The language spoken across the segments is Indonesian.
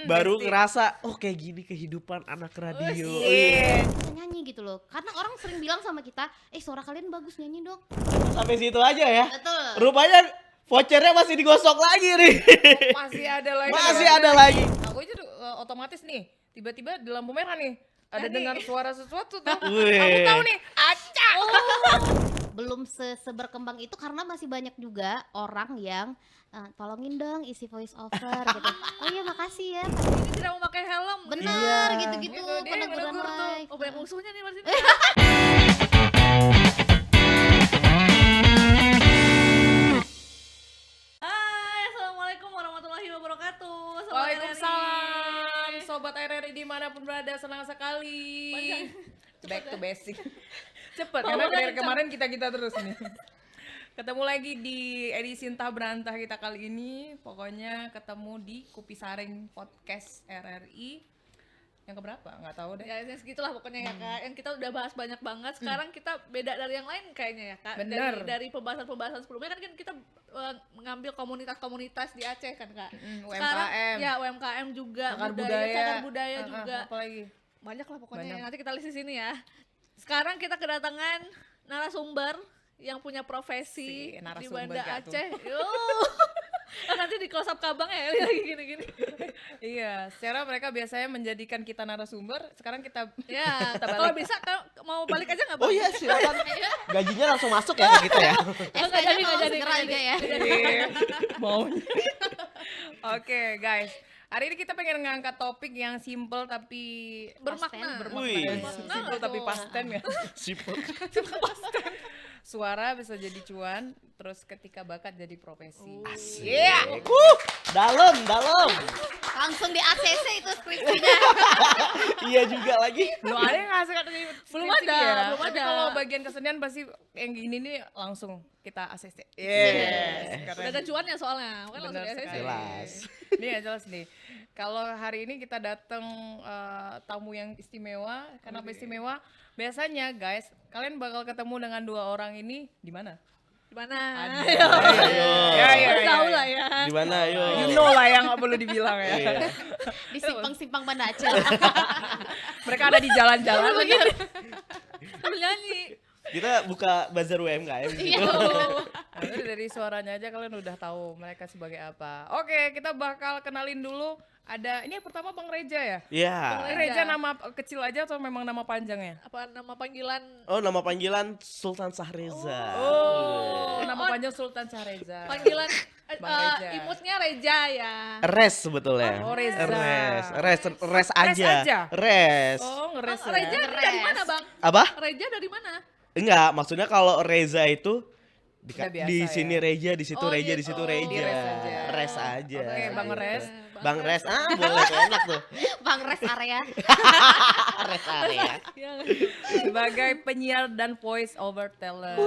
baru Besti. ngerasa oh kayak gini kehidupan anak radio. Iya. Bisa nyanyi gitu loh. Karena orang sering bilang sama kita, suara kalian bagus nyanyi dong. Sampai situ aja ya. Betul. Rupanya vouchernya masih digosok lagi nih. Masih ada lagi. Masih ada lagi. Aku aja otomatis nih, tiba-tiba di lampu merah nih, ada Nyanyi. dengar suara sesuatu tuh. Wih. Aku tahu nih, acak. Belum seberkembang itu karena masih banyak juga orang yang tolongin dong isi voice over gitu. Oh iya makasih ya. Ini tidak mau pakai helm. Benar Iya. gitu-gitu Gitu, dia peneguran menegur tuh. live. Oh banyak musuhnya nih Mas ini. Hai, assalamualaikum warahmatullahi wabarakatuh. Sobat Waalaikumsalam, RRI. sobat RRI dimanapun berada, senang sekali. Panjang. Back Cepet to ya? basic. Cepet, Mau karena dari kencang. kemarin kita terus nih. Ketemu lagi di edisi Entah Berantah kita kali ini. Pokoknya ketemu di Kupisaring Podcast RRI. Yang keberapa? Nggak tahu deh. Ya segitulah pokoknya ya Kak. Yang kita udah bahas banyak banget. Sekarang kita beda dari yang lain kayaknya ya Kak. Bener. Dari pembahasan-pembahasan sebelumnya kan kita mengambil komunitas-komunitas di Aceh kan Kak. UMKM. Sekarang ya UMKM juga, Cagar budaya. cagar budaya juga. Apa lagi? Banyak lah pokoknya. Banyak. Nanti kita list di sini ya. Sekarang kita kedatangan narasumber yang punya profesi Si di narasumber Banda gak tuh? Aceh. Nanti di close up kabang ya lagi gini-gini. Iya, secara mereka biasanya menjadikan kita narasumber, sekarang kita Ya, Kita kalau balik. bisa mau balik aja nggak Oh Bang? iya silakan. Gajinya langsung masuk ya kayak gitu ya. Nggak SK-nya jadi, mau nggak jadi, segera nggak aja jadi. ya. Iya, maunya. Oke, guys. Hari ini kita pengen ngangkat topik yang simple tapi Bermakna. Wih. Simple tapi pasten ya. Siput. Suara bisa jadi cuan, terus ketika bakat jadi profesi. Asik. Iya. Dalam. Langsung di ACC itu skripsinya. Iya juga lagi. Belum ada yang ngasih kata Belum ada, belum Tapi ada. kalau bagian kesenian pasti yang gini nih langsung kita ACC. Yes. Udah ada cuannya soalnya, kan langsung Bener di ACC. sekali. Jelas. Nih ya jelas nih. Kalau hari ini kita datang tamu yang istimewa. Kenapa istimewa? Biasanya guys, kalian bakal ketemu dengan dua orang ini di mana? Di mana? Ayo. Tahu lah ya. Di mana ayo? You know lah yang nggak perlu dibilang ya. Iya. Di simpang-simpang Banda Aceh. Mereka ada di jalan-jalan. Sambil nyanyi. Kita buka bazar UMKM di situ. Nah, itu dari suaranya aja kalian udah tahu mereka sebagai apa. Oke, kita bakal kenalin dulu. Ada ini yang pertama Bang Reja ya? Iya. Bang Reja nama kecil aja atau memang nama panjangnya? Apa nama panggilan? Oh, nama panggilan Sultan Sahreza. Oh, nama panjang Sultan Sahreza. Panggilan Bang Reja. imutnya Reja ya. Res sebetulnya. Oh, Reza. Res aja. aja? Res. Oh, ngeres ya. Reja ini dari mana Bang? Apa? Reja dari mana? Enggak, maksudnya kalau Reza itu Udah biasa di ya. sini Reja, di situ Oh, Reja, gitu. di situ Oh, Reja. di Res aja. Res aja. Oke, Bang Res. Bang Res, boleh tuh, enak tuh. Bang Res area. Res area. Ya. Sebagai penyiar dan voice over talent.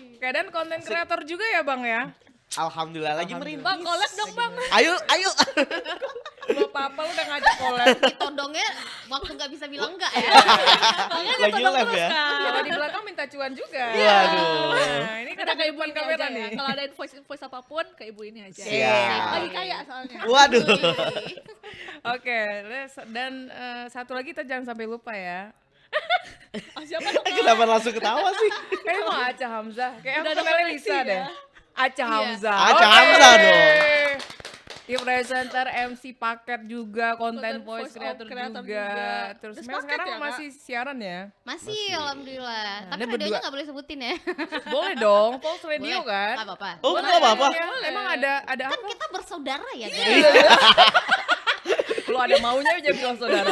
Oke, dan konten kreator juga ya Bang ya? Alhamdulillah lagi Alhamdulillah. Bang, merintis. collab dong Bang. Ayo, ayo. Lo papa lu udah ngajak collab. Ditodongnya waktu nggak bisa bilang enggak ya. Lagi live ya. Kalau di belakang minta cuan juga. Waduh. Nah, ini Kita kan ke ibu depan ini kamera aja nih. ya. Kalau ada voice apapun ke ibu ini aja. Siap. Lagi kaya soalnya. Waduh. Oke, dan satu lagi kita jangan sampai lupa ya. Oh, siapa dong? Kenapa langsung ketawa sih? Kayak mau Aca Hamzah. Kayak Udah aku ada kenalnya koneksi Lisa ya. deh. Aca Hamzah. Aca Oke. Hamzah dong. Dia presenter, MC paket juga, konten Konten voice creator creator juga. juga. Terus Udah memang sepaket sekarang ya, Kak? masih siaran ya? Masih, alhamdulillah. Tapi Anda radionya berdua- nggak boleh sebutin ya. Boleh dong, Pulse Radio Boleh. kan? Nggak apa-apa. Oh, nggak apa-apa. Boleh. Emang ada Kan apa? kita bersaudara ya Iya. guys. Lu ada maunya aja bilang saudara.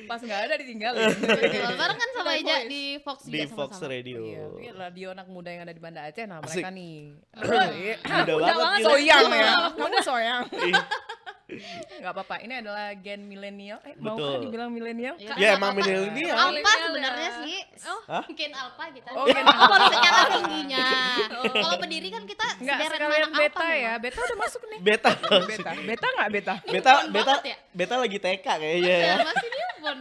Pas nggak ada ditinggalin. Betul. Bareng kan sama Kita Eja voice. di Fox juga Di Fox sama-sama. Radio. Iya, ini radio anak muda yang ada di Banda Aceh, nah Asik. mereka nih. Mudah banget banget, gila. Soyang ya, kamu soyang. Ih, Nggak apa-apa, ini adalah gen milenial. Mau Betul. kan dibilang milenial? Iya. Ya emang milenial. Alpha Milenial sebenarnya ya. sih. Hah? Mungkin Alpha kita. Oh, Gen Alpha. Secara tingginya. Kalau berdiri kan kita Nggak, sederet sekalian anak beta Alpha ya. memang. Beta udah masuk nih. Beta. Beta nggak beta? Beta, Newborn beta, banget ya? beta lagi TK kayaknya ya. Masih newborn.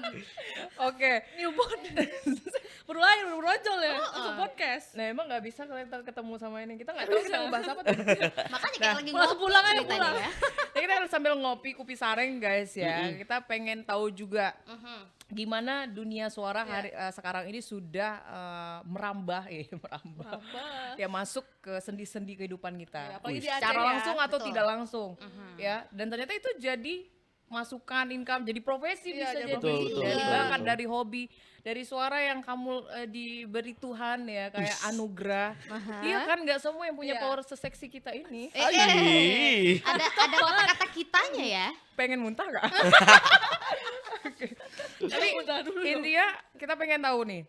Oke. Newborn. Baru lahir, baru brojol ya. Langsung podcast. Nah emang nggak bisa kalian ntar ketemu sama ini. Kita nggak tahu kita mau bahas apa tuh. Makanya kayak lagi Pulang ngobrol pulang aja ceritanya pulang. ya. sambil ngopi kopi sareng guys ya, kita pengen tahu juga gimana dunia suara sekarang ini sudah merambah ya masuk ke sendi-sendi kehidupan kita. Ya, apalagi di Aceh secara ya. langsung atau Betul. tidak langsung ya, dan ternyata itu jadi masukan income, jadi profesi Iya, bisa jadi jadi profesi. dari Betul, bahkan betul. dari hobi, dari suara yang kamu diberi Tuhan ya kayak anugerah. Iya kan, nggak semua yang punya Iya. power seseksi kita ini. Ih. Ada kata-kata kitanya ya. Pengen muntah nggak? Tapi intinya kita pengen tahu nih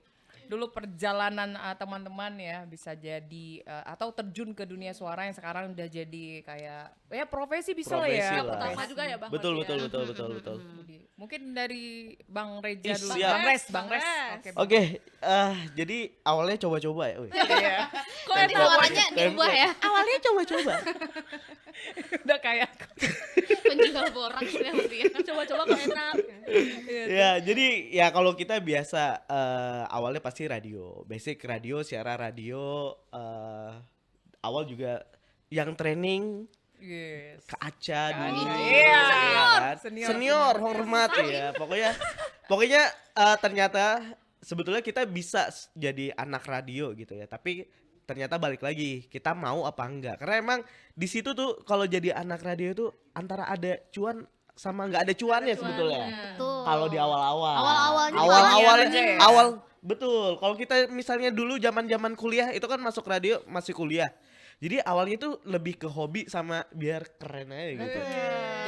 dulu perjalanan teman-teman ya, bisa jadi atau terjun ke dunia suara yang sekarang udah jadi kayak ya profesi bisa lah Profesi ya. lah. Pertama juga ya Bang. Betul, berarti betul, ya. betul. Jadi, mungkin dari Bang Reja Ih, dulu. siap. Bang Res. Bang Res. Oke, jadi awalnya coba-coba ya. Wih. Iya. Kok Ini enak? suaranya diubah ya. Awalnya coba-coba. Udah kayak Penjual borak seperti ya. Coba-coba kok enak. Ya, jadi ya kalau kita biasa awalnya pasti radio, basic radio, siaran radio, awal juga yang training yes. ke Aca Ke dulu. Aca, ya iya. kan? Senior. Senior, hormat ya. Pokoknya ternyata sebetulnya kita bisa jadi anak radio gitu ya, tapi ternyata balik lagi kita mau apa enggak, karena emang di situ tuh kalau jadi anak radio itu antara ada cuan sama nggak ada cuannya sebetulnya. Betul. Kalau di awal-awal. Awal-awalnya Awal-awal aja ya. awal betul. Kalau kita misalnya dulu zaman-zaman kuliah itu kan masuk radio masih kuliah. Jadi awalnya itu lebih ke hobi sama biar keren aja gitu.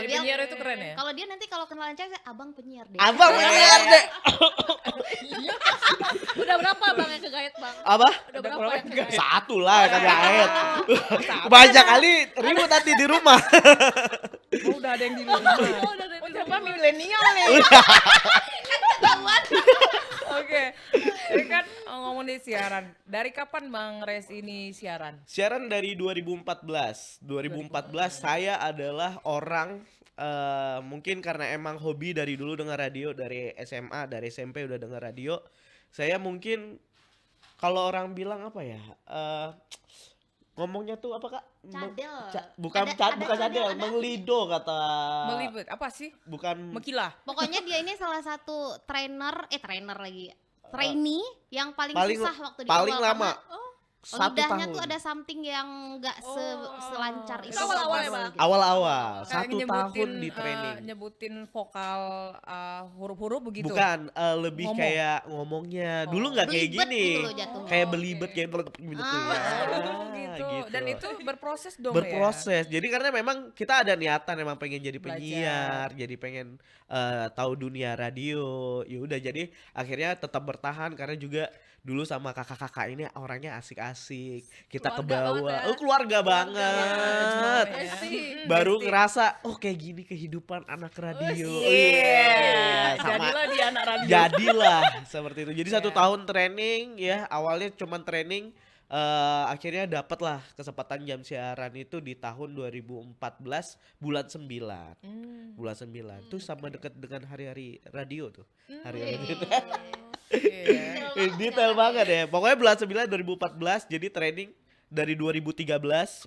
Jadi Dia- penyiar itu keren ya. Kalau dia nanti kalau kenalan cewek, abang penyiar deh. Abang penyiar deh. Udah berapa Bang yang kegait Bang? Apa? Udah berapa yang kegait? Satu lah kagak ayat. Banyak kali ribut nanti di rumah. Oh, udah ada yang di rumah. Oh, udah dari Oh, siapa milenial nih? Oke. Ini kan ngomongin siaran. Dari kapan Bang Res ini siaran? Siaran dari 2014. 2014 saya adalah orang mungkin karena emang hobi dari dulu dengar radio, dari SMA, dari SMP udah dengar radio. Saya mungkin kalau orang bilang apa ya? Ngomongnya tuh apa Kak? Cadel. Bukan bukan cadel, menglido kata. Melibet apa sih? Bukan Mekilah. Pokoknya dia ini salah satu trainer lagi. Trainee yang paling paling susah waktu di paling awal, lama. karena 1 lidahnya tahun. tuh ada something yang nggak selancar itu. Itu awal-awal ya, Bang? Awal-awal, Kayak 1 tahun di training. Nyebutin vokal huruf-huruf begitu. Bukan, lebih Ngomong. kayak ngomongnya. Dulu nggak kayak Belibet gini. gitu loh jatuhnya. Kayak Oh, belibet oke. kayak gitu. Ah. Oh, gitu. Dan itu berproses dong ya. berproses. Jadi karena memang kita ada niatan emang pengen jadi Belajar. penyiar, jadi pengen tahu dunia radio. Ya udah, jadi akhirnya tetap bertahan karena juga dulu sama kakak-kakak ini orangnya asik-asik. Kita Keluarga kebawa. banget ya. Keluarga banget. Ya. Besti. Baru Besti. ngerasa kayak gini kehidupan anak radio. Iya. Sama Jadilah dia anak radio. jadilah seperti itu. Jadi 1 Iya. tahun training ya, awalnya cuman training, akhirnya dapet lah kesempatan jam siaran itu di tahun 2014 bulan 9. Bulan 9 tuh sama deket dengan hari-hari radio tuh. Hari-hari radio. Iya. Detail banget ya. Pokoknya bulan 9 2014 jadi training dari 2013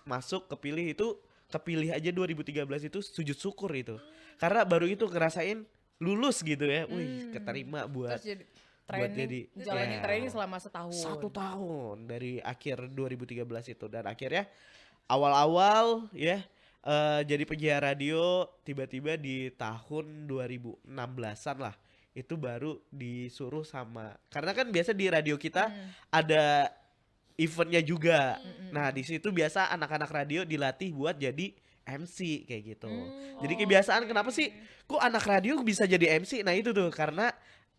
masuk kepilih aja 2013 itu sujud syukur itu. Karena baru itu ngerasain lulus gitu ya. Wih, keterima buat Terus jadi buat training, jadi jalanin ya, training selama setahun. 1 tahun dari akhir 2013 itu, dan akhirnya awal-awal ya jadi penyiar radio tiba-tiba di tahun 2016-an lah itu baru disuruh sama, karena kan biasa di radio kita ada eventnya juga. Nah di situ biasa anak-anak radio dilatih buat jadi MC kayak gitu. Jadi kebiasaan kenapa sih kok anak radio bisa jadi MC? Nah itu tuh karena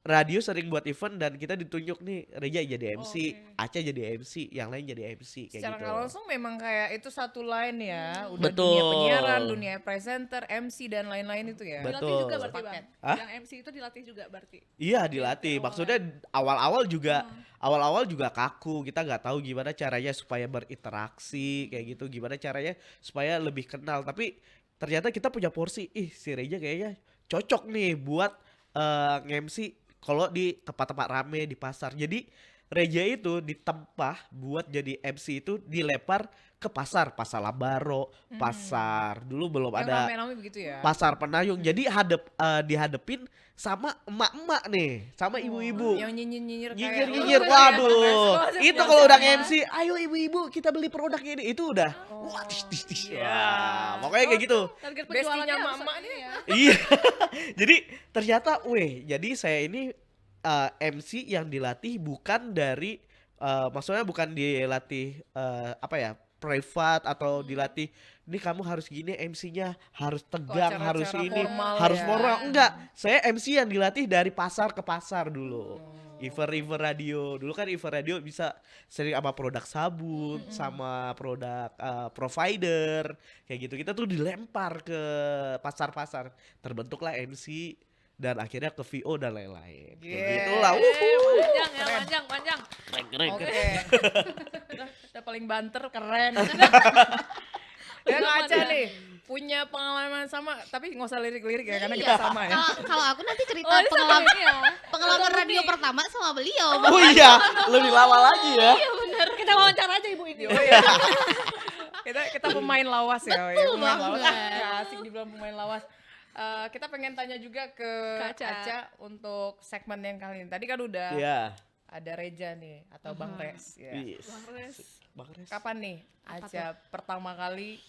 radio sering buat event dan kita ditunjuk nih, Reja jadi MC, Aca jadi MC, yang lain jadi MC kayak Secara gitu. nggak langsung memang kayak itu satu line ya. Udah Betul. dunia penyiaran, dunia presenter, MC dan lain-lain itu ya. Betul. Dilatih juga berarti Bang. Hah? Yang MC itu dilatih juga berarti. Iya dilatih. Maksudnya awal-awal juga kaku. Kita nggak tahu gimana caranya supaya berinteraksi kayak gitu. Gimana caranya supaya lebih kenal. Tapi ternyata kita punya porsi. Si Reja kayaknya cocok nih buat nge-MC kalau di tempat-tempat rame di pasar. Jadi Reja itu ditempah buat jadi MC itu dilempar ke pasar Lambaro, pasar dulu belum Yang ada rame-rame begitu ya. pasar Penayung. Jadi dihadepin sama emak-emak nih, sama ibu-ibu. Yang nyinyir-nyinyir kayak Nyinyir-nyinyir, lu waduh. kayak Itu yang kalau udah sama. MC, ayo ibu-ibu kita beli produk ini. Itu udah, wah tis. Iya. Wah, pokoknya kayak gitu. Target Bestinya penjualannya harus mama ini nih. ya. Iya. Jadi ternyata, jadi saya ini MC yang dilatih bukan dari, maksudnya bukan dilatih privat atau dilatih ini kamu harus gini MC-nya harus tegang, acara-acara harus ini, formal harus ya. formal. Enggak, saya MC yang dilatih dari pasar ke pasar dulu. Event radio dulu kan event radio bisa sering sama produk sabun, sama produk provider kayak gitu. Kita tuh dilempar ke pasar-pasar, terbentuklah MC dan akhirnya ke VO dan lain-lain. Kayak Yeah. gitulah. Panjang ya, panjang. Keren. Oke. Udah paling banter, keren. Ya Aca nih punya pengalaman sama, tapi nggak usah lirik-lirik ya karena kita sama ya. Kalau aku nanti cerita Oh, ini sama pengalaman ini ya. pengalaman radio pertama sama beliau. Oh iya, lebih lama lagi ya. Iya benar. Kita wawancara aja ibu ini. Oh iya. kita pemain lawas ya. Betul pemain lawas. banget. Ya, asik dibilang pemain lawas. Kita pengen tanya juga ke Ke Aca. Aca untuk segmen yang kali ini. Tadi kan udah Iya. ada Reja nih atau Bang Res. Ya. Yes. Bang Res. Bang Res. Kapan nih Aca pertama kali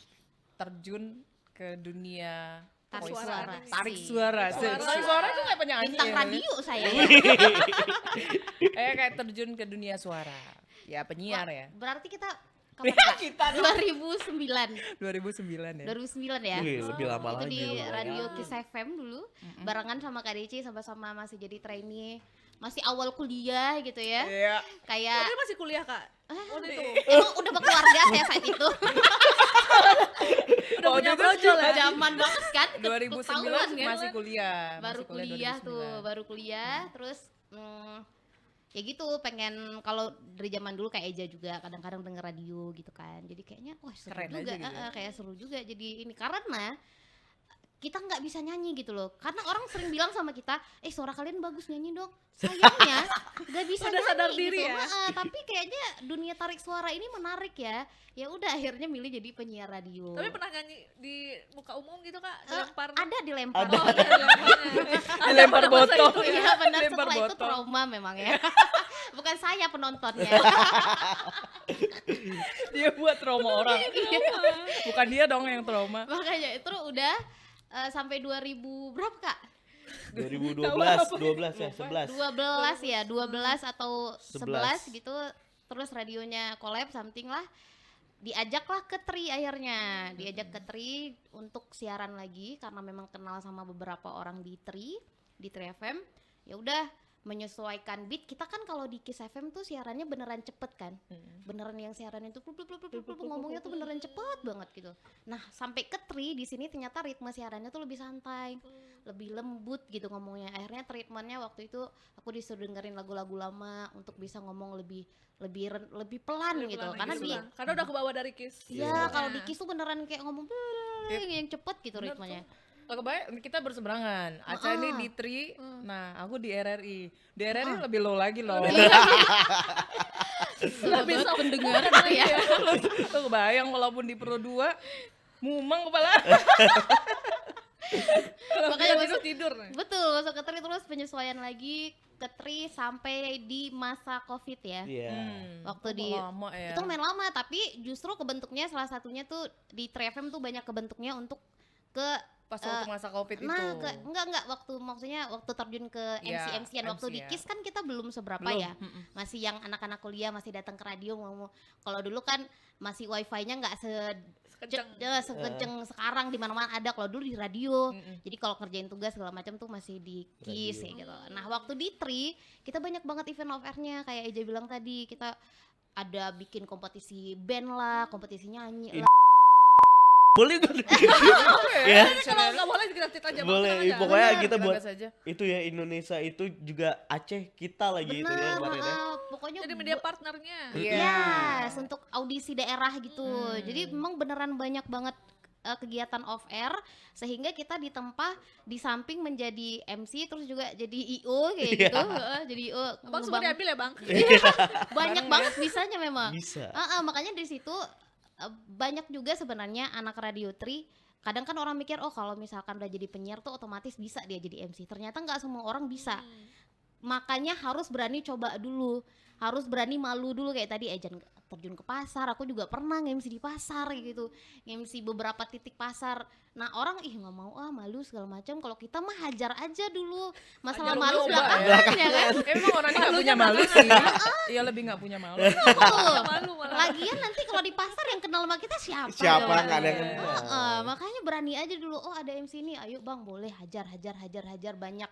terjun ke dunia Tarik voice suara. Tarik suara. Tarik suara itu kayak penyanyi. Bintang ya. radio saya. Kayak terjun ke dunia suara. Ya penyiar ya. Berarti kita kapan Kak? Kita 2009. 2009 ya. 2009 ya. Wih, lebih lama Itu lagi. di lumayan. radio Kiss FM dulu. Barengan sama Kak Deci sama-sama masih jadi trainee. Masih awal kuliah gitu ya. Iya. Kayak Dia masih kuliah, Kak. Oh, itu. emang udah berkeluarga saya saat itu. Udah punya brojol ya. Zaman banget kan. 2009 ketahuan kan. masih kuliah. Baru Masih kuliah 2009. tuh, baru kuliah terus ya gitu pengen kalau dari zaman dulu kayak Eja juga kadang-kadang denger radio gitu kan. Jadi kayaknya wah seru Keren juga, aja gitu ya. kayak seru juga jadi ini karena kita nggak bisa nyanyi gitu loh. Karena orang sering bilang sama kita, suara kalian bagus nyanyi dong. Sayangnya nggak bisa Udah nyanyi sadar diri gitu. ya. Tapi kayaknya dunia tarik suara ini menarik ya. Ya udah akhirnya milih jadi penyiar radio. Tapi pernah nyanyi di muka umum gitu, Kak? Eh, Dilempar. ada dilempar. Ada. Oh, ada dilemparnya. Dilempar Ada masa botol. itu ya. Iya benar, Lempar setelah itu botol. trauma memang ya. Bukan saya penontonnya. Dia buat trauma orang. Bukan dia dong yang trauma. Makanya itu udah sampai 2000 berapa Kak? 2012 ya, 11. 12 ya, 12 atau 11 11. gitu. Terus radionya collab something lah. Diajaklah ke Tri akhirnya. Diajak ke Tri untuk siaran lagi karena memang kenal sama beberapa orang di Tri FM. Ya udah menyesuaikan beat. Kita kan kalau di Kiss FM tuh siarannya beneran cepet kan. Beneran yang siaran itu ngomongnya tuh beneran cepet banget gitu. Nah, sampai ke Tri di sini ternyata ritme siarannya tuh lebih santai, lebih lembut gitu ngomongnya. Akhirnya treatmentnya waktu itu aku disuruh dengerin lagu-lagu lama untuk bisa ngomong lebih pelan Lebih gitu. pelan Karena lagi. di Karena udah kebawa dari Kiss. ya kalau di Kiss tuh beneran kayak ngomong yang cepet gitu Bener ritmenya. Kalau kebayang kita berseberangan. Aca ini di Tri, nah aku di RRI. Di RRI lebih low lagi loh. Lebih pendengar gitu ya. Lo kebayang walaupun di Pro 2 mumeng kepala. Makanya Kalau tidur. betul, masuk ke Tri terus penyesuaian lagi ke Tri sampai di masa Covid ya. Iya. Waktu di lama ya. itu main lama tapi justru kebentuknya salah satunya tuh di Tri FM tuh banyak kebentuknya untuk ke Pas waktu masa Covid nah itu. enggak maksudnya waktu terjun ke Ya, MC-MC-an waktu MC di ya. Kiss kan kita belum seberapa Belum, ya. Masih yang anak-anak kuliah masih datang ke radio ngomong. Kalau dulu kan masih wifi-nya nggak sekenceng sekarang di mana-mana ada. Kalau dulu di radio. Jadi kalau kerjain tugas segala macam tuh masih di Kiss ya gitu. Nah, waktu di Tri kita banyak banget event off air-nya kayak Eja bilang tadi. Kita ada bikin kompetisi band lah, kompetisi nyanyi lah. Boleh gak? Ya. Kalau nggak boleh kita cerita aja. Bang, Boleh, tenang aja. pokoknya Bener, kita buat bebas aja. itu ya Indonesia itu juga Aceh kita lagi itu ya Benar, kemarin ya. pokoknya Jadi media partnernya. Iya. Yes, untuk audisi daerah gitu. Jadi memang beneran banyak banget kegiatan off air sehingga kita ditempa di samping menjadi MC terus juga jadi IO kayak Iya. gitu. Jadi IO Bang semua diambil ya bang? banyak banget bisanya memang. Bisa. Makanya di situ banyak juga sebenarnya anak Radio Tri. Kadang kan orang mikir oh kalau misalkan udah jadi penyiar tuh otomatis bisa dia jadi MC. Ternyata nggak semua orang bisa. Makanya harus berani coba dulu, harus berani malu dulu kayak tadi Ejan terjun ke pasar. Aku juga pernah nge-MC di pasar gitu, nge-MC beberapa titik pasar. Nah orang nggak mau malu segala macam. Kalau kita mah hajar aja dulu, masalah Hajar malu dulu, belakangan ya kan. Emang orangnya nggak punya malu sih. Iya lebih nggak punya malu. Betul. Malu malah. Lagian nanti kalau di pasar yang kenal sama kita siapa? Siapa ya? nggak ada yang kenal. Makanya berani aja dulu. Oh ada MC ini, ayo bang boleh hajar banyak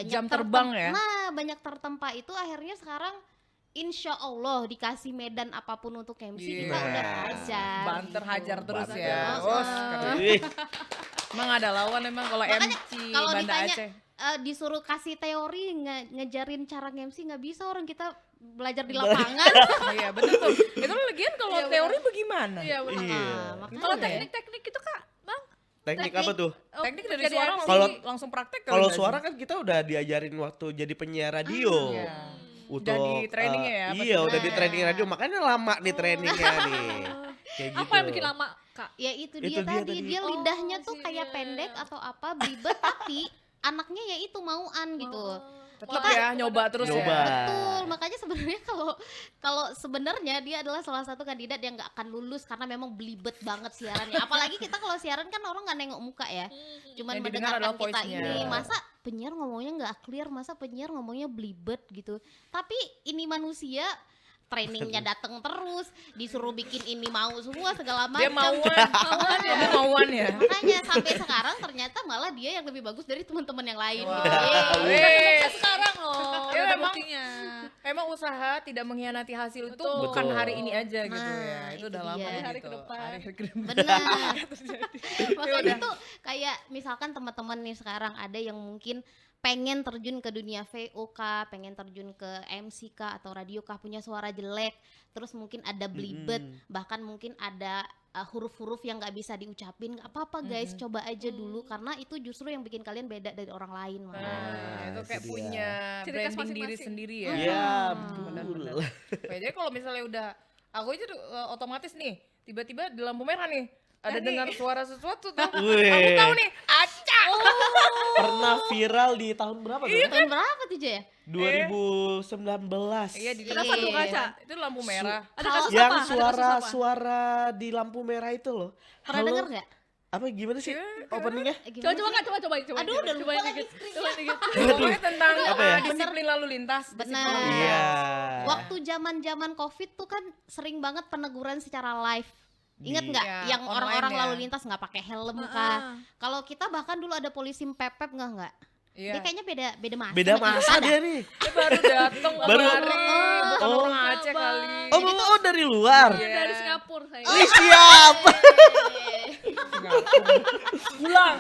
Jam terbang ya? Nah banyak tertempa itu akhirnya sekarang insya Allah dikasih medan apapun untuk MC kita Iya. udah hajar. Banter hajar terus Banter. ya. Oh, Keren. Wih, Emang ada lawan emang kalau Makanya MC kalau Banda ditanya, Aceh. Disuruh kasih teori ngejarin cara MC nggak bisa, orang kita belajar di lapangan. Iya betul tuh. Itu lagian kalau Iya, teori bagaimana? Iya benar. Iya. Makanya Kalau ya? teknik-teknik itu kak, bang? teknik apa tuh? Oh, Teknik dari jadi suara MC. langsung praktek kali Kalau nggak suara sih? kan kita udah diajarin waktu jadi penyiar radio. Iya. Untuk, Udah di trainingnya ya, Iya, pasti. udah di training radio, makanya lama nih trainingnya nih. Kayak gitu. Apa yang bikin lama kak? Ya itu Itu dia dia tadi, tadi. dia Oh, lidahnya tuh iya. kayak pendek atau apa, belibet tapi anaknya ya itu mauan gitu. Tetap Kita- ya nyoba terus Nyoba. ya. Betul, makanya sebenarnya kalau sebenarnya dia adalah salah satu kandidat yang nggak akan lulus karena memang belibet banget siarannya. Apalagi kita kalau siaran kan orang nggak nengok muka ya, cuman Yang didengar mendengarkan adalah kita voice-nya. ini. Masa penyiar ngomongnya nggak clear, masa penyiar ngomongnya belibet gitu. Tapi ini manusia trainingnya datang terus, disuruh bikin ini mau semua segala Dia macam. mauan ya. Dia mauan ya. Makanya sampai sekarang ternyata malah dia yang lebih bagus dari teman-teman yang lain. Wah. Gitu. Yeay. Wih. Sekarang loh, Ya, ada emang- buktinya. Emang usaha tidak mengkhianati hasil itu Betul. bukan hari ini aja gitu Nah, ya. Itu itu udah lama dia. gitu. Hari ke depan. Hari ke depan. Benar. Ya Makanya udah. tuh kayak misalkan teman-teman nih sekarang ada yang mungkin pengen terjun ke dunia VO kah, pengen terjun ke MC kah atau radio kah, punya suara jelek, terus mungkin ada belibet, bahkan mungkin ada huruf-huruf yang nggak bisa diucapin, nggak apa-apa guys, coba aja dulu karena itu justru yang bikin kalian beda dari orang lain. Malah. Nah, itu kayak itu dia. punya Ciri khas branding diri masing-masing. sendiri ya. Iya, Benar-benar. betul. Jadi kalau misalnya udah aku aja tuh, otomatis nih tiba-tiba di lampu merah nih ada dengar suara sesuatu tuh. Wih. Aku tahu nih, acak. Pernah viral di tahun berapa tuh? Tahun berapa tuh Jaya? 2019. Iya di Kenapa tuh kaca? Itu lampu merah. Ada kasus Yang apa? Ada kasus apa? suara di lampu merah itu loh. Pernah Halo? denger nggak? Apa gimana sih openingnya? Coba coba kak, cobain. Aduh, udah lupa cobain lagi dikit. Cobain dikit. Pokoknya tentang Apa ya? disiplin lalu lintas. Benar. Iya. Waktu zaman-zaman Covid tuh kan sering banget peneguran secara live. Ingat nggak Iya, yang online orang-orang ya. lalu lintas nggak pakai helm kah? Kalau kita bahkan dulu ada polisi pepep nggak? Iya. Dia kayaknya beda masa. Beda sama kita masa dah. dia nih. Dia baru datang Baru- kemari. Bukan Oh. orang Aceh kali. Oh, dari luar. Iya. Dari Singapura saya. Wih, siap. Pulang.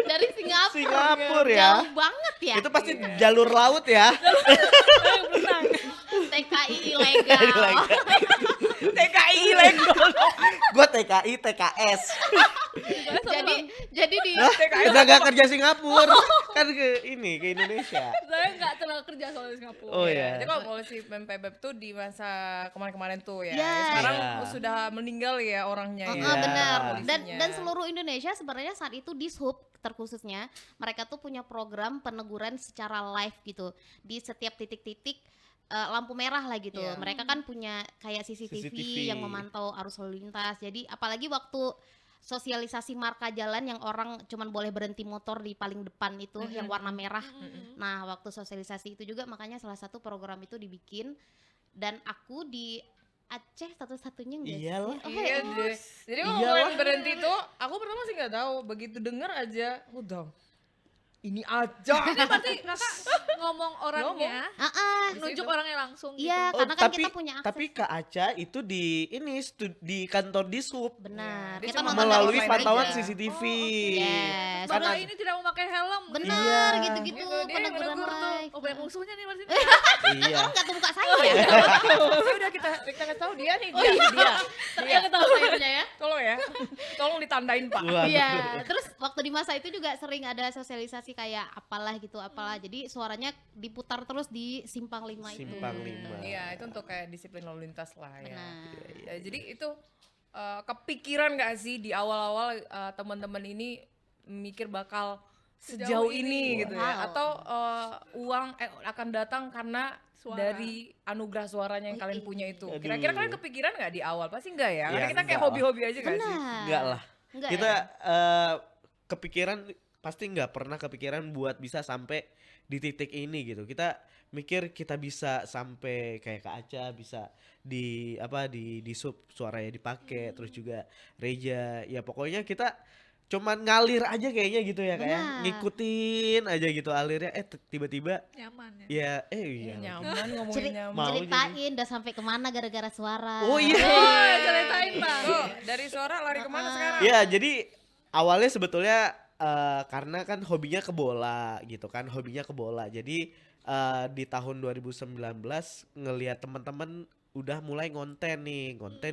Dari Singapura. Singapura ya. Jauh banget ya. Itu pasti jalur laut ya. TKI ilegal. TKI ilegal. Gua TKI, TKS. jadi di TKI Udah gak kerja Singapura. Kan ke Indonesia. Saya nggak terlalu kerja soal di Singapura. Oh ya. Jadi kalau polisi PPB tuh di masa kemarin-kemarin tuh ya. Ya. Sekarang Iya. sudah meninggal ya orangnya ya. Iya. benar. Dan polisinya. seluruh Indonesia sebenarnya saat itu di Sub terkhususnya mereka tuh punya program peneguran secara live gitu di setiap titik-titik lampu merah lah gitu. Iya. Mereka kan punya kayak CCTV yang memantau arus lalu lintas. Jadi apalagi waktu sosialisasi marka jalan yang orang cuman boleh berhenti motor di paling depan itu yang warna merah. Nah, waktu sosialisasi itu juga makanya salah satu program itu dibikin dan aku di Aceh satu-satunya enggak sih? Iyalah. Oh, Iya deh. Jadi kalau Iyalah. ngomongin berhenti tuh, aku pertama sih nggak tahu. Begitu denger aja, udah. Ini aja. Jadi berarti kakak ngomong orangnya, nunjuk orangnya langsung Iya, gitu. karena kan kita punya akses. Tapi Kak Aca itu di di kantor di Sub Benar. Dia Kita cuma nonton melalui dari offline pantauan aja. CCTV. Yes. Kan Bapak ini tidak memakai helm. bener Iya. gitu-gitu Gitu, dia peneguran menegur tuh. mulai. Oh, banyak musuhnya nih Mas ini. Iya. Kamu nggak tahu muka saya ya? Ya udah kita kasih tahu dia nih dia. Iya ketahui sayapnya ya. Tolong ya. Tolong ditandain, Pak. Wah. Iya, terus waktu di masa itu juga sering ada sosialisasi kayak apalah gitu, apalah. Jadi suaranya diputar terus di Simpang 5 itu. Simpang 5. Iya, itu untuk kayak disiplin lalu lintas lah ya. Benar. Ya, jadi itu kepikiran gak sih di awal-awal teman-teman ini mikir bakal sejauh ini gitu ya? Wow. Atau uang akan datang karena Suara. dari anugerah suaranya yang kalian punya itu? Aduh. Kira-kira kalian kepikiran gak di awal? Pasti enggak ya? Karena Ya, kita kayak enggak lah. hobi-hobi aja gak sih? Benar. Enggak lah. Enggak Kita ya? kepikiran pasti nggak pernah kepikiran buat bisa sampai di titik ini gitu. Kita mikir kita bisa sampai kayak Kak Aca bisa di di sub suaranya dipakai, terus juga Reja. Ya pokoknya kita cuman ngalir aja kayaknya gitu ya kayak Benar. ngikutin aja gitu alirnya tiba-tiba Nyaman ya. ya Iya, iya. nyaman ngomongin Ceri- nyaman. Mau ceritain udah sampai kemana gara-gara suara. Oh iya. Oh, ceritain Bang. Tuh, dari suara lari kemana sekarang? Ya jadi awalnya sebetulnya karena kan hobinya ke bola gitu kan, hobinya ke bola. Jadi di tahun 2019 ngelihat teman-teman udah mulai konten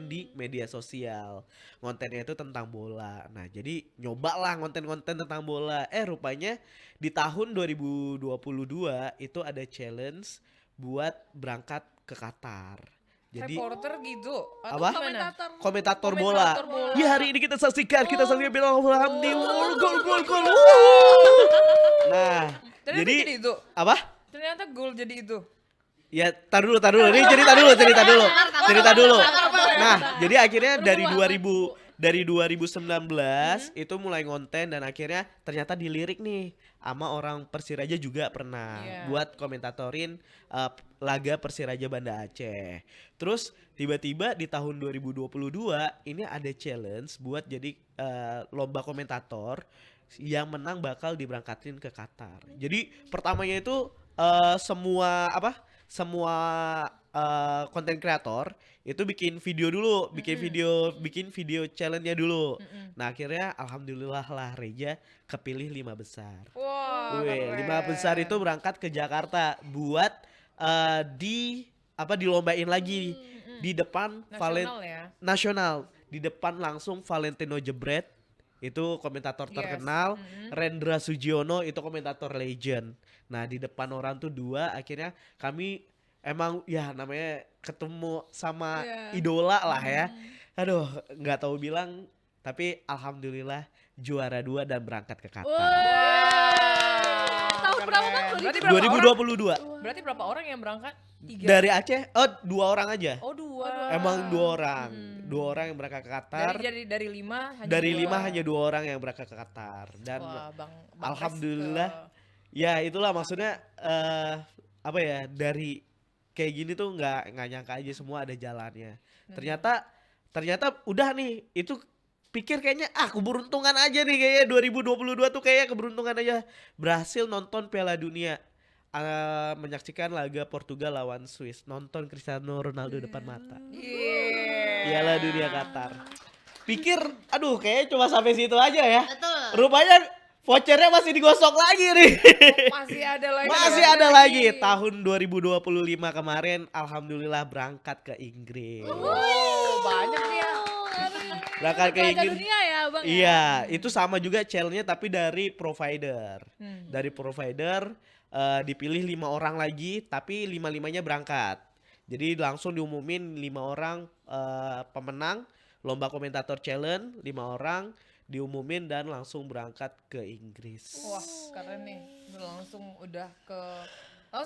di media sosial. Kontennya itu tentang bola. Nah, jadi nyobalah konten-konten tentang bola. Rupanya di tahun 2022 itu ada challenge buat berangkat ke Qatar. Jadi Reporter gitu? Atau Apa? gimana? komentator bola. Komentator bola. Ya hari ini kita saksikan bilang gol. Nah, Ternyata jadi jadi itu. apa? Ternyata gol jadi itu. Ya, tar dulu. Ini cerita dulu. Nah, jadi akhirnya dari 2019 itu mulai ngonten dan akhirnya ternyata dilirik nih sama orang Persiraja juga pernah Iya. buat komentatorin laga Persiraja Banda Aceh. Terus tiba-tiba di tahun 2022 ini ada challenge buat jadi lomba komentator yang menang bakal diberangkatin ke Qatar. Jadi pertamanya itu semua konten kreator itu bikin video challenge-nya dulu. Nah, akhirnya alhamdulillah lah Reja kepilih 5 besar. Wah, Wih, keren. 5 besar itu berangkat ke Jakarta buat dilombain lagi di depan Nasional ya. nasional, di depan langsung Valentino Jebret itu komentator Yes. terkenal, Rendra Sugiono itu komentator legend. Nah, di depan orang tuh 2 akhirnya kami emang ya namanya ketemu sama Iya. idola lah ya. Aduh, nggak tahu bilang tapi alhamdulillah juara 2 dan berangkat ke Qatar. Tahun berapa Bang? Berarti berapa orang? 2022. Berarti berapa orang yang berangkat? 3. Dari Aceh 2 orang aja. Oh, 2. Emang 2 orang. 2 orang yang berangkat ke Qatar. Dari 5 hanya Dari 2. 5 hanya 2 orang yang berangkat ke Qatar. Dan Wah, Bang alhamdulillah. Ya itulah maksudnya dari kayak gini tuh nggak nyangka aja semua ada jalannya. Ternyata udah nih itu pikir kayaknya keberuntungan aja nih kayaknya 2022 tuh kayak keberuntungan aja berhasil nonton Piala Dunia. Menyaksikan laga Portugal lawan Swiss, nonton Cristiano Ronaldo depan mata. Piala Dunia Qatar. Pikir aduh kayaknya cuma sampai situ aja ya. Betul. Rupanya vouchernya masih digosok lagi nih. Masih ada lagi. Masih ada lagi. Tahun 2025 kemarin alhamdulillah berangkat ke Inggris. Oh, banyak nih ya. Berangkat ke Raja Inggris. dunia ya Bang. Iya, itu sama juga challenge-nya tapi dari provider. Hmm. Dari provider dipilih 5 orang lagi tapi 5-5-nya berangkat. Jadi langsung diumumin 5 orang pemenang lomba komentator challenge, 5 orang diumumin dan langsung berangkat ke Inggris. Wah, keren nih. Langsung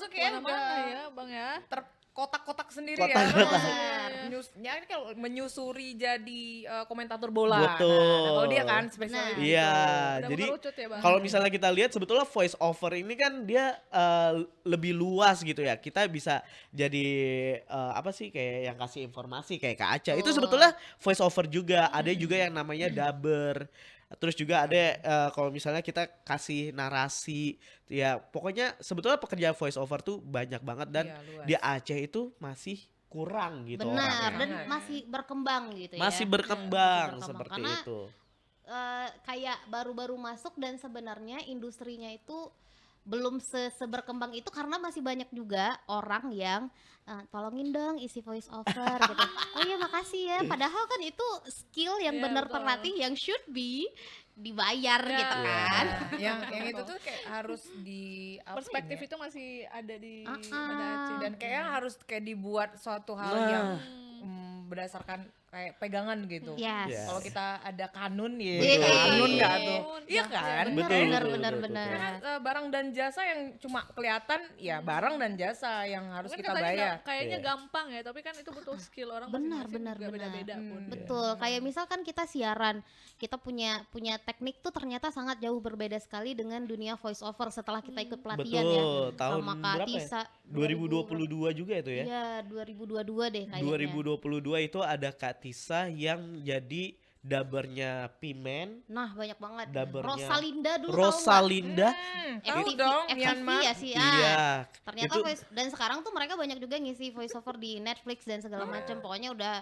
kayak Mana-mana udah ya Bang ya. terkotak-kotak sendiri Kotak-kotak. ya. Ya kan kalau menyusuri jadi komentator bola. Betul. Nah, kalau dia kan Nah. spesialnya gitu. Iya, Udah jadi mengerucut ya Bang. kalau misalnya kita lihat sebetulnya voice over ini kan dia lebih luas gitu ya. Kita bisa jadi kayak yang kasih informasi kayak Kak Aca. Itu sebetulnya voice over juga. Ada juga yang namanya dubber. Terus juga ada kalau misalnya kita kasih narasi ya pokoknya sebetulnya pekerjaan voice over tuh banyak banget dan Iya, luas. di Aceh itu masih kurang gitu Benar, orangnya. dan masih berkembang gitu ya. Masih berkembang Masih seperti Karena itu. kayak baru-baru masuk dan sebenarnya industrinya itu belum seberkembang itu karena masih banyak juga orang yang tolongin dong isi voice over gitu. Oh iya makasih ya. Padahal kan itu skill yang Iya, benar betul. terlatih yang should be dibayar Ya. gitu kan. yang itu tuh kayak harus di apa Perspektif ya? itu masih ada di Ah-ah. Banda Aceh. Dan kayaknya harus kayak dibuat suatu hal Nah. yang berdasarkan kayak pegangan gitu. Yes. Yes. Kalau kita ada kanun ya, Betul. kanun nggak Betul. tuh? Iya Nah, kan? Bener, Betul, bener, betul, bener, betul, bener. Karena barang dan jasa yang cuma kelihatan ya barang dan jasa yang harus Mungkin kita katanya bayar. kayaknya Iya. gampang ya, tapi kan itu butuh skill orang Benar, masing-masing benar, juga benar. beda-beda pun. Betul, kayak misalkan kita siaran, kita punya teknik tuh ternyata sangat jauh berbeda sekali dengan dunia voice over setelah kita ikut pelatihan ya. Betul, tahun Sama Kak berapa ya? Tisa. 2022 juga itu ya. Iya, 2022 deh kayaknya. 2022 itu ada Kak Tisa yang jadi dabernya Pimen, Nah, banyak banget. Dabernya Rosalinda dulu tahu nggak? Rosalinda. Tahu FTV, dong, FTV Myanmar. ya sih. Iya. Ternyata itu dan sekarang tuh mereka banyak juga ngisi voice over di Netflix dan segala macam. Pokoknya udah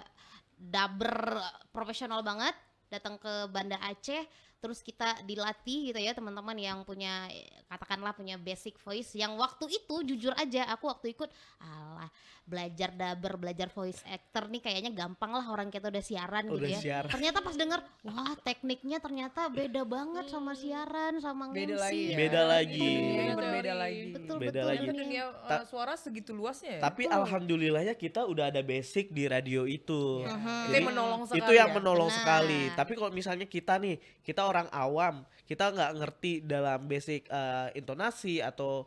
daber profesional banget. Datang ke Banda Aceh, terus kita dilatih gitu ya teman-teman yang punya katakanlah punya basic voice. Yang waktu itu jujur aja aku waktu ikut alah belajar daber, belajar voice actor nih kayaknya gampang lah orang kita udah siaran gitu Udah ya. siaran. Ternyata pas denger, wah tekniknya ternyata beda banget sama siaran, sama Beda nge-MC. lagi ya. Beda lagi. Dunianya berbeda Teori. lagi. Betul, Beda betul, lagi. Dan bener. dunia Ta- suara segitu luasnya ya. Tapi alhamdulillahnya kita udah ada basic di radio itu. Itu yang menolong sekali. Itu yang ya. menolong Benar. sekali. Tapi kalau misalnya kita nih, kita orang awam, kita nggak ngerti dalam basic intonasi atau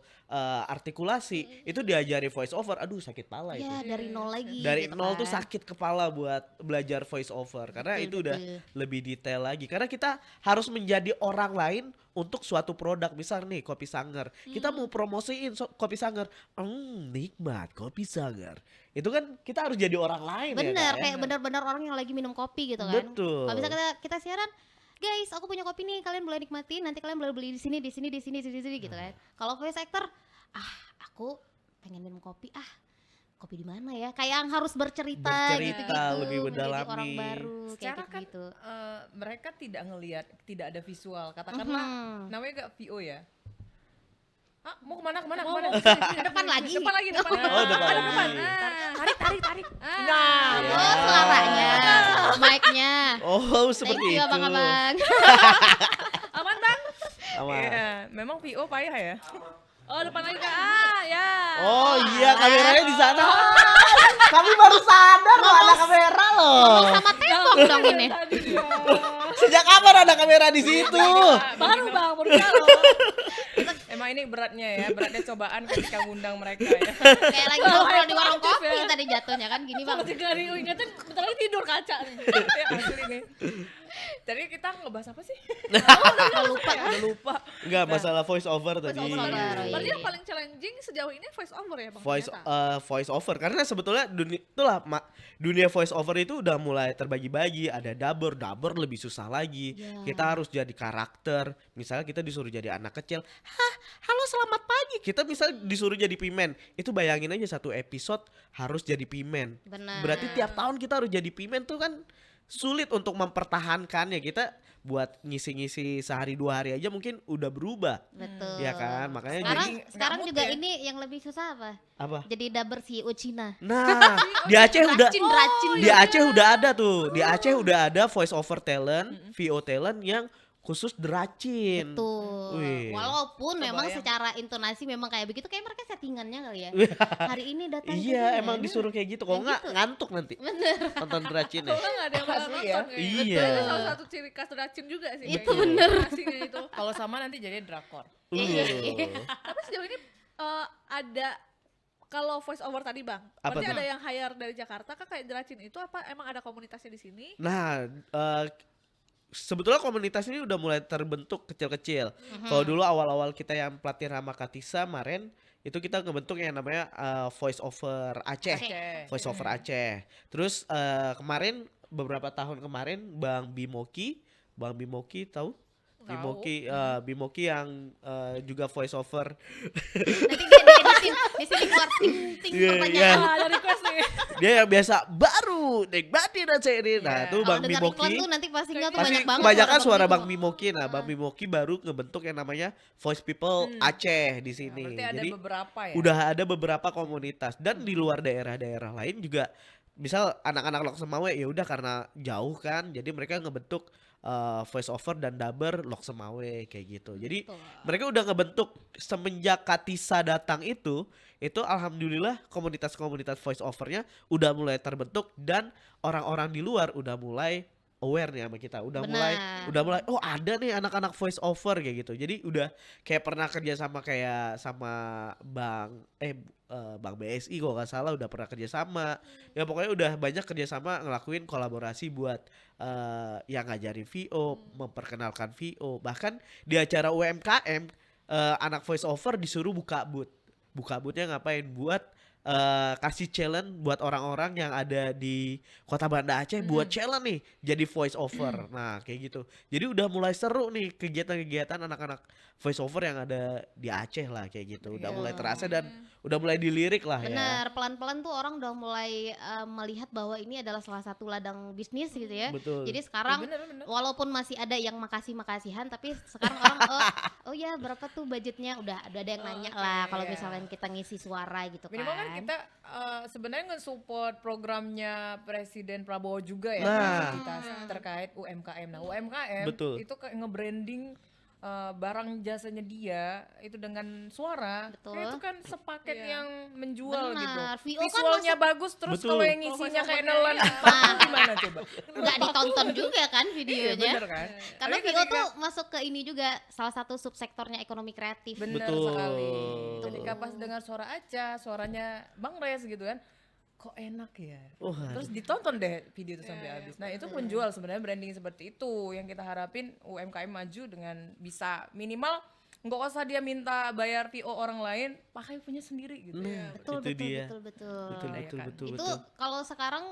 artikulasi, itu diajari voice over, aduh sakit pala itu. Ya dari nol lagi. Dari gitu nol tuh kan. sakit kepala buat belajar voice over karena Betul, itu udah betul. lebih detail lagi. Karena kita harus menjadi orang lain untuk suatu produk. Misal nih Kopi Sanger, kita mau promosiin Kopi Sanger, nikmat Kopi Sanger. Itu kan kita harus jadi orang lain ya. Bener, Kak, ya? kayak benar-benar orang yang lagi minum kopi gitu kan. Betul. Kalau bisa kita siaran, guys, aku punya kopi nih, kalian boleh nikmatin. Nanti kalian boleh beli di sini gitu kan. Kalau voice actor, aku pengen minum kopi. Kopi di mana ya? Kayak yang harus bercerita Bercerita, gitu-gitu, lebih menjadi mendalami. orang baru Secara kayak kan gitu. mereka tidak ngelihat, tidak ada visual. Katakanlah namanya gak VO ya. Mau kemana? Depan lagi. Depan lagi. Oh, depan lagi. Tarik. Ya. Nah, Oh, suaranya, mic-nya. Oh, Thank seperti you itu. abang-abang. Aman bang? Aman. iya, memang VO payah ya. Oh depan lagi kak. Ya. Oh iya, kameranya di sana. Kami baru sadar loh ada kamera loh. Sama tembok dong ini. Tadi dia. Sejak kapan ada kamera di situ? Baru bang, baru jalan. Emang ini beratnya cobaan ketika ngundang mereka ya. Kayak lagi ngobrol di warung kopi tadi jatuhnya kan gini bang. Kalau jika diingetin, bentar lagi tidur kaca nih. Ya asli nih. Tadi kita ngebahas apa sih? Lupa. Udah lupa. Enggak, masalah voice over tadi. Voice over, iya. Berarti yang paling challenging sejauh ini voice over ya bang? Voice ternyata? voice over karena sebetulnya dunia voice over itu udah mulai terbagi-bagi, ada dubber lebih susah lagi. Ya. Kita harus jadi karakter. Misalnya kita disuruh jadi anak kecil. Halo selamat pagi. Kita misal disuruh jadi pimen. Itu bayangin aja satu episode harus jadi pimen. Benar. Berarti tiap tahun kita harus jadi pimen tuh kan sulit untuk mempertahankannya. Kita buat ngisi-ngisi sehari 2 hari aja mungkin udah berubah. Betul. Ya kan? Makanya Sekarang, jadi sekarang nggak juga mood ya. ini yang lebih susah apa? apa? Jadi dubber CEO Cina. Nah, di Aceh udah Racin. di Aceh udah ada tuh. Di Aceh udah ada voice over talent, VO talent yang khusus deracin. Betul. Wih. Walaupun memang Kebayang. secara intonasi memang kayak begitu, kayak mereka settingannya kali ya. Hari ini datang ke Iya, sini. emang disuruh kayak gitu. Kalau Kayak nggak gitu. ngantuk nanti. Nonton deracin ya. Kalau nggak ada yang bakal Asli nonton ya. kayaknya. Iya. Itu salah satu ciri khas racin juga sih. Itu kayaknya. bener. Aslinya itu. Kalau sama nanti jadi drakor. Tapi sejauh ini ada kalau voice over tadi bang, Apa berarti tuh? ada yang hire dari Jakarta kan kayak Deracin itu apa emang ada komunitasnya di sini? Nah, sebetulnya komunitas ini udah mulai terbentuk kecil-kecil. Kalau dulu awal-awal kita yang pelatih sama Katisa kemarin, itu kita ngebentuk yang namanya Voice Over Aceh. Aceh. Voice Over Aceh. Terus kemarin beberapa tahun kemarin Bang Bimoki tahu? Tahu. Bimoki yang juga voice over. Nanti dia diedit di sini keluar ting ting Iya, pertanyaan. Ah, ada request nih. Dia yang biasa baru nikmatin aja ini. Nah, Iya. tuh Kalau Bang dengar iklan Bimoki. tuh nanti pasti nggak tuh Pasti banyak banget kebanyakan suara Bang Bang Bimo. Bimoki. Nah, Bang Bimoki baru ngebentuk yang namanya Voice People Aceh di sini. Berarti ada Jadi beberapa ya. udah ada beberapa komunitas dan di luar daerah-daerah lain juga. Misal anak-anak Lok Semawe ya udah karena jauh kan, jadi mereka ngebentuk voice over dan dubber Lok Semawe kayak gitu. Jadi Betul. mereka udah ngebentuk semenjak Katisa datang itu alhamdulillah komunitas-komunitas voice overnya udah mulai terbentuk dan orang-orang di luar udah mulai aware nih sama kita, udah mulai oh ada nih anak-anak voice over kayak gitu. Jadi udah kayak pernah kerja sama kayak sama Bang BSI kalau nggak salah udah pernah kerja sama. Ya pokoknya udah banyak kerja sama ngelakuin kolaborasi buat yang ngajarin VO, memperkenalkan VO. Bahkan di acara UMKM anak voice over disuruh buka booth. Buka boothnya ngapain? Buat kasih challenge buat orang-orang yang ada di Kota Banda Aceh buat challenge nih jadi voice over. Nah, kayak gitu. Jadi udah mulai seru nih kegiatan-kegiatan anak-anak voice over yang ada di Aceh lah kayak gitu. Udah Iya. mulai terasa dan udah mulai dilirik lah ya. Benar, pelan-pelan tuh orang udah mulai melihat bahwa ini adalah salah satu ladang bisnis gitu ya. Betul. Jadi sekarang Bener. walaupun masih ada yang makasih-makasihan tapi sekarang orang oh ya berapa tuh budgetnya udah ada yang nanya lah kalau iya. misalnya kita ngisi suara gitu Minimal kan kan. kita sebenarnya nge-support programnya Presiden Prabowo juga ya Nah. kita terkait UMKM. Nah, UMKM Betul. itu kayak nge-branding barang jasanya dia itu dengan suara. Betul. Kayak itu kan sepaket Iya. yang menjual Benar, gitu. VO kan Visualnya bagus terus Betul. kalau yang ngisinya kayak nelan Nah. gimana coba? Nggak ditonton juga kan Iya videonya. bener kan? Karena Tapi VO ketika- tuh masuk ke ini juga salah satu subsektornya ekonomi kreatif. Bener Betul. sekali. Ketika pas dengar suara Aca, suaranya Bang Res gitu kan, kok enak ya. Wah, Terus ditonton deh video itu sampai habis. Nah itu penjual sebenarnya branding seperti itu yang kita harapin UMKM maju dengan bisa minimal nggak usah dia minta bayar VO orang lain, pakai punya sendiri gitu. nah, Betul, itu betul, dia. betul, betul. Betul, Ya betul, kan? betul, Itu betul. kalau sekarang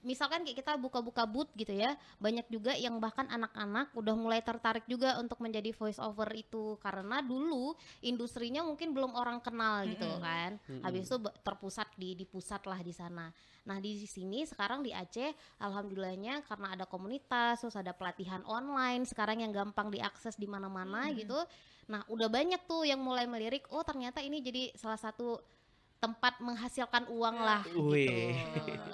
misalkan kayak kita buka-buka booth gitu ya, banyak juga yang bahkan anak-anak udah mulai tertarik juga untuk menjadi voice over itu karena dulu industrinya mungkin belum orang kenal gitu kan. Habis itu terpusat di pusat lah di sana. Nah, di sini sekarang di Aceh alhamdulillahnya karena ada komunitas, terus ada pelatihan online sekarang yang gampang diakses di mana-mana gitu. Nah, udah banyak tuh yang mulai melirik, oh ternyata ini jadi salah satu tempat menghasilkan uang lah Wih. gitu.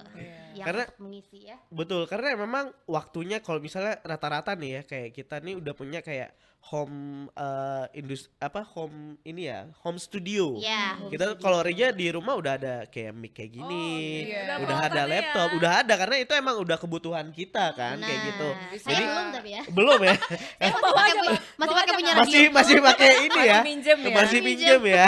Yang Karena- untuk mengisi ya. Betul, karena memang waktunya kalau misalnya rata-rata nih ya kayak kita nih udah punya kayak home home ini ya, home studio. Ya, home Kita studio. kalau Reja di rumah udah ada kayak mic kayak gini, iya. udah Udah ada bawa laptop, ya. udah ada karena itu emang udah kebutuhan kita kan kayak gitu. Saya Jadi belum tapi ya. belum ya, Masih pakai punya radio. masih pakai ini ya, Masih minjem ya. masih pinjam ya.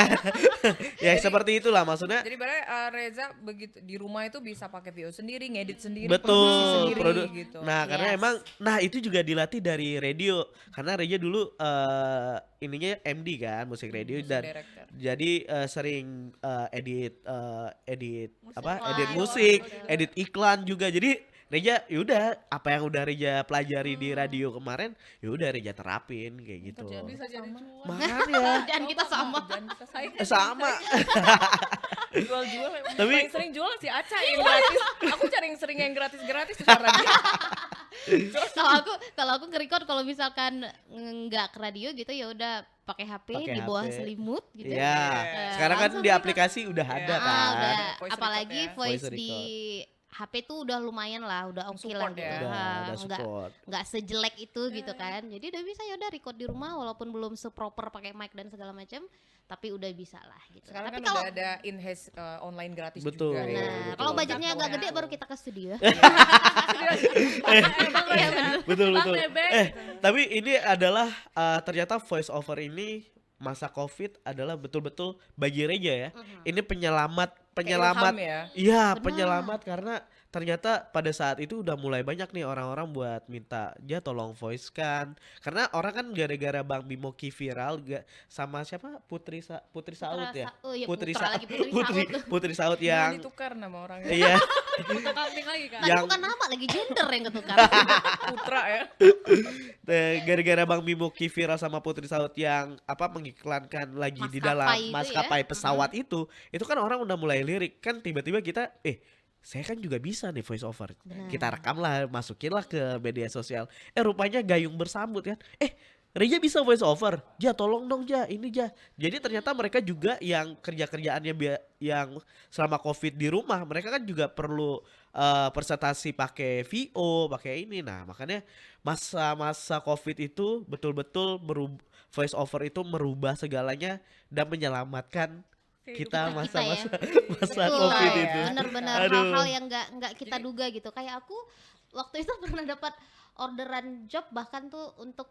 Ya seperti itulah maksudnya. Jadi berarti Reza begitu di rumah itu bisa pakai VO sendiri, ngedit sendiri, Betul, produksi sendiri produ- gitu. Nah, karena Yes. emang itu juga dilatih dari radio. Karena Reja dulu ininya MD kan, musik radio Music dan director. jadi sering edit edit Musik edit live. musik, edit iklan juga. Jadi Reja yaudah apa yang udah Reja pelajari di radio kemarin, yaudah Reja terapin kayak gitu. Bisa jadi cuan. Makanya Dan kita sama. Dan kita saing sama. jual-jual. Tapi- Paling sering jual si Aca yang gratis. Aku cari yang sering yang gratis-gratis suara dia. Kalau aku nge-record kalau misalkan nggak ke radio gitu ya udah pakai HP Pakai di bawah HP. selimut gitu. Iya. Sekarang kan Langsung di record. aplikasi udah ada Iya. kan. Udah. Voice Apalagi record ya. voice Voice di HP tuh udah lumayan lah, udah oke lah Support gitu. ya. Udah Nggak support. nggak sejelek itu gitu kan. Jadi udah bisa ya udah record di rumah walaupun belum seproper pakai mic dan segala macam, tapi udah bisa lah gitu. Sekarang Tapi kan kalau udah ada in-house online gratis Betul. juga. ya. nah, betul. kalau budgetnya Jangkau nggak ya. gede baru kita ke studio. Iya benar. Betul Bang betul. Bebek. Tapi ini adalah ternyata voice over ini masa Covid adalah betul-betul bagi Reja ya. Ini penyelamat Ilham ya. Iya, Benar. penyelamat karena ternyata pada saat itu udah mulai banyak nih orang-orang buat minta tolong voice kan, karena orang kan gara-gara Bang Bimo Ki viral sama siapa Putri Saud ya, Oh iya, Putri Putra Sa- lagi, Putri Saud. Putri Saud Jangan yang ditukar nama orangnya. iya Foto kambing lagi kan. Tadi yang- bukan nama lagi gender yang ketukar. Putra ya. gara-gara Bang Bimo Ki viral sama Putri Saud yang mengiklankan lagi di dalam Maskapai itu ya. maskapai pesawat itu kan orang udah mulai lirik kan, tiba-tiba kita saya kan juga bisa nih voice over. Benar. Kita rekam lah, masukin lah ke media sosial. Rupanya gayung bersambut kan. Reja bisa voice over. Tolong dong ini Jadi ternyata mereka juga yang kerja-kerjaannya yang selama Covid di rumah, mereka kan juga perlu presentasi pakai VO, pakai ini. Nah, makanya masa-masa Covid itu betul-betul voice over itu merubah segalanya dan menyelamatkan kita Kita masa-masa ya. masa Betul, Covid ya. itu. Bener-bener Aduh. hal-hal yang nggak kita duga gitu. Kayak aku waktu itu pernah dapat orderan job bahkan tuh untuk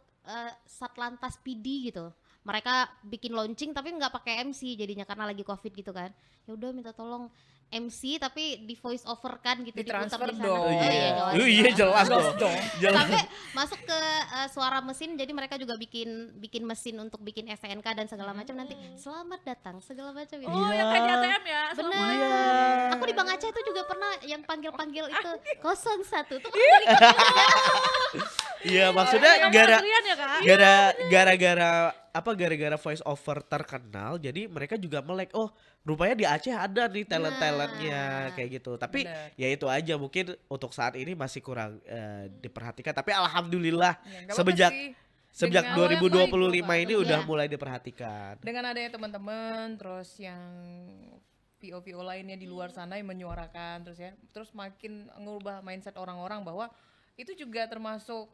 Satlantas PD gitu. Mereka bikin launching tapi nggak pakai MC jadinya karena lagi Covid gitu kan. Ya udah minta tolong MC tapi di voice over kan gitu, diputar Ditransfer di sana. dong. Oh iya jelas. Iya jelas Jelas dong. dong. Jelas. Sampai masuk ke suara mesin, jadi mereka juga bikin mesin untuk bikin STNK dan segala macam, nanti selamat datang segala macam gitu. Oh, yang kayak di ATM ya. Bener. Selamat. Iya. Aku di Bang Aceh itu juga pernah yang panggil itu 01 tuh kan Iya, maksudnya Kamu antrian ya, Kak? gara-gara voice over terkenal, jadi mereka juga melek, rupanya di Aceh ada nih talent-talentnya Nah. kayak gitu. Tapi Bener. ya itu aja, mungkin untuk saat ini masih kurang diperhatikan. Tapi alhamdulillah Ya, nggak apa-apa semenjak sih. sejak Dengan- 2025 ini Iya. udah mulai diperhatikan. Dengan adanya teman-teman, terus yang VO lainnya di luar sana yang menyuarakan, terus makin ngubah mindset orang-orang bahwa itu juga termasuk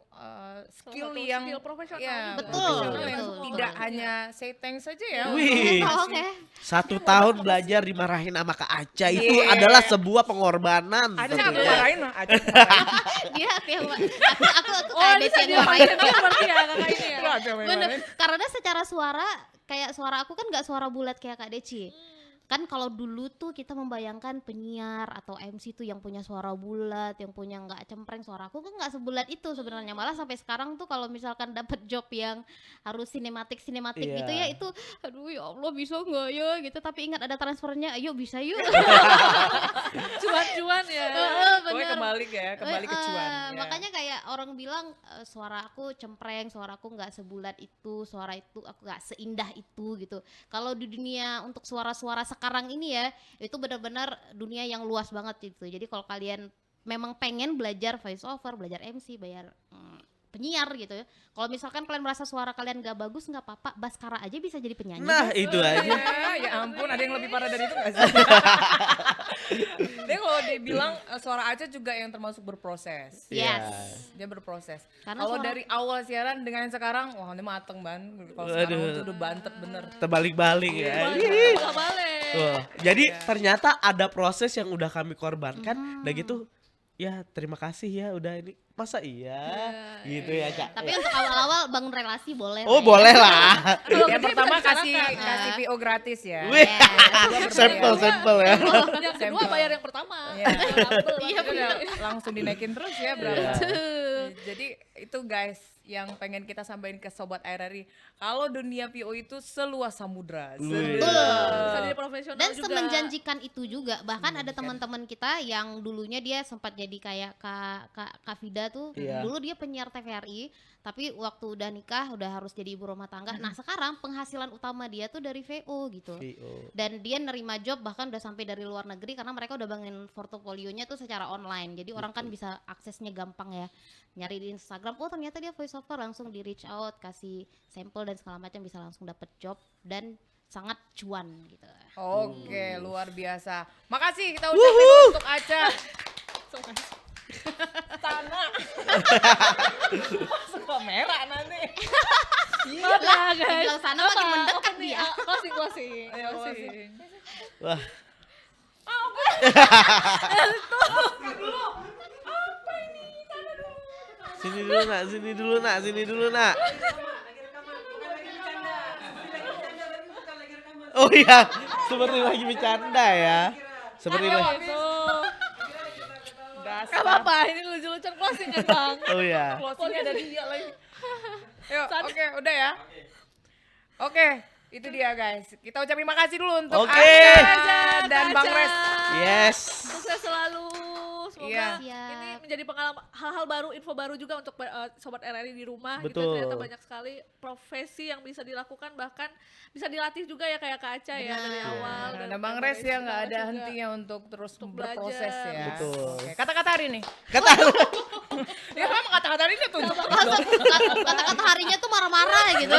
skill satu yang skill profesional ya, juga. profesional yang Betul. tidak hanya say thanks saja ya. Wih. Oh, oke. 1 tahun belajar dimarahin sama Kak Aca itu Iya. adalah sebuah pengorbanan. Ada tentunya. aku marahin mah, Aceh marahin. Dia aku Oh, kayak ini Desi yang dia marahin. mindsetnya seperti ya kakak ini ya. Nggak, Aceh Bener, marahin. karena secara suara kayak suara aku kan nggak suara bulat kayak Kak Deci. Kan kalau dulu tuh kita membayangkan penyiar atau MC tuh yang punya suara bulat, yang punya nggak cempreng, suara aku kan nggak sebulat itu sebenarnya. Malah sampai sekarang tuh kalau misalkan dapat job yang harus sinematik Iya. gitu ya, itu aduh ya Allah bisa nggak ya gitu, tapi ingat ada transfernya, ayo bisa yuk. Cuan-cuan ya. Pokoknya kembali ke cuan. Ya. Makanya kayak orang bilang suara aku cempreng, suara aku nggak sebulat itu, suara itu aku nggak seindah itu gitu. Kalau di dunia untuk suara-suara sekarang ini ya, itu benar-benar dunia yang luas banget gitu. Jadi kalau kalian memang pengen belajar voice over, belajar MC, bayar penyiar gitu ya. Kalau misalkan kalian merasa suara kalian gak bagus, nggak apa-apa, Baskara aja bisa jadi penyanyi. Nah, itu aja. Ya ampun, ada yang lebih parah dari itu nggak sih? Dia kalau dibilang suara Aceh juga yang termasuk berproses. Yes. Dia berproses. Karena Kalau suara- dari awal siaran dengan yang sekarang, wah ini mateng ban. Kalau sekarang Aduh. itu udah bantet bener. Terbalik-balik ya. Bola balik. Wah, jadi ternyata ada proses yang udah kami korbankan, dan gitu ya terima kasih ya udah ini. Masa iya? Gitu ya, Kak. Tapi untuk awal-awal bangun relasi boleh. Oh, lah ya. boleh lah. Yang pertama kasih dibicarakan. VO gratis ya. Wih, Yes. sampel ya. Yang kedua Sampel. bayar yang pertama. Iya. Iya, Itu udah langsung dinaikin terus ya berapa. Jadi itu guys yang pengen kita sampaikan ke sobat RRI. Kalau dunia VO itu seluas samudra. Wih. Bisa jadi profesional Dan juga. semenjanjikan itu juga, bahkan ada teman-teman kita yang dulunya dia sempat jadi kayak Kak Vida tuh, Iya. dulu dia penyiar TVRI, tapi waktu udah nikah udah harus jadi ibu rumah tangga. Nah sekarang penghasilan utama dia tuh dari VO gitu. VO. Dan dia nerima job bahkan udah sampai dari luar negeri karena mereka udah bangun portofolionya tuh secara online. Jadi orang kan bisa aksesnya gampang ya. Nyari di Instagram, oh ternyata dia voice over, langsung di reach out, kasih sampel dan segala macam, bisa langsung dapet job dan sangat cuan gitu. Oke, luar biasa. Makasih kita ucapin untuk Aca. Tanah. Masuk kamera nanti. Maaf ya guys. Tinggal sana makin mendekat dia. Closing. Ayo, closing. Wah. Sini dulu nak. Oh iya, seperti lagi bercanda ya. Seperti lagi. Enggak Gak apa-apa, ini lucu-lucuan closing kan bang. Oh ya. Closingnya ada dia lagi. Yuk, Sadar. oke, udah ya. Oke, itu dia guys. Kita ucapin makasih dulu untuk Oke. Aca dan Bang Res. Yes. Sukses selalu. Semoga Iya. Siap. ini menjadi pengalaman, hal-hal baru, info baru juga untuk sobat RRI di rumah. Gitu, Betul. ternyata banyak sekali profesi yang bisa dilakukan, bahkan bisa dilatih juga ya kayak Kak Aca ya dari Benar. awal. Nah, dan Bang dari Res ya nggak segala ada juga. hentinya untuk terus Untuk berproses belajar. ya. Betul. Oke, kata-kata hari ini. Kata Ya memang kata-kata hari ini tuh. Kata-kata harinya tuh marah-marah gitu.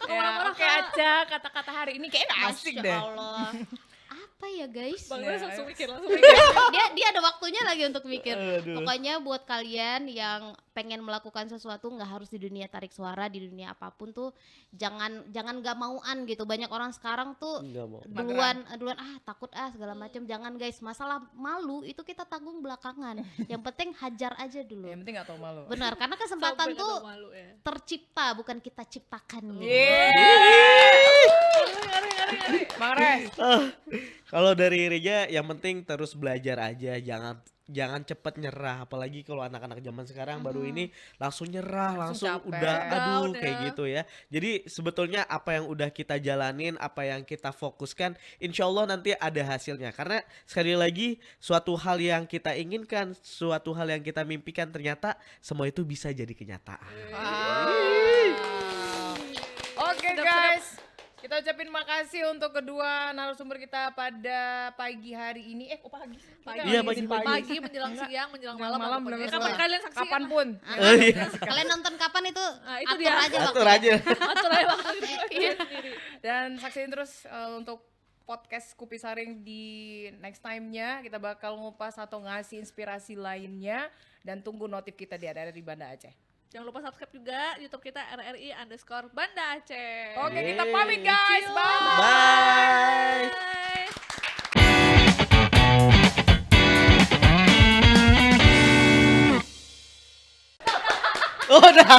Ya, oke Aca, kata-kata hari ini kayaknya nggak asik Masya deh. Allah. Apa ya guys? Bang Ya, Res langsung ayo. mikir, langsung mikir. Dia ada waktunya lagi untuk mikir. Aduh. Pokoknya buat kalian yang pengen melakukan sesuatu nggak harus di dunia tarik suara, di dunia apapun tuh jangan nggak mauan gitu. Banyak orang sekarang tuh Enggak mau. duluan takut segala macam. Jangan guys, masalah malu itu kita tanggung belakangan. Yang penting hajar aja dulu. Yang penting nggak tahu malu. Benar, karena kesempatan Sampai tuh nggak tahu malu ya. tercipta bukan kita ciptakan gitu. Ngeri. Bang Res. Kalau dari Reja yang penting terus belajar aja, jangan cepet nyerah, apalagi kalau anak-anak zaman sekarang baru ini langsung nyerah, Langsung langsung capek. udah aduh Udah. kayak gitu ya. Jadi sebetulnya apa yang udah kita jalanin, apa yang kita fokuskan, insya Allah nanti ada hasilnya. Karena sekali lagi suatu hal yang kita inginkan, suatu hal yang kita mimpikan ternyata semua itu bisa jadi kenyataan. Oke guys, kita ucapin makasih untuk kedua narasumber kita pada pagi hari ini. Pagi. Pagi, Iya, pagi. pagi menjelang siang, menjelang malam, pokoknya. bener-bener Kapan salah. kalian saksikan? Kapanpun. Oh, iya. Kalian nonton kapan itu? Nah, itu atur dia. aja Atur waktunya. aja. Atur aja waktu Iya. sendiri. Dan saksiin terus untuk podcast Kupi Saring di next time-nya. Kita bakal ngupas atau ngasih inspirasi lainnya. Dan tunggu notif kita di RRI Banda Aceh. Jangan lupa subscribe juga YouTube kita RRI_Banda Aceh. Oke, kita pamit guys. See you. Bye. Bye. Udah.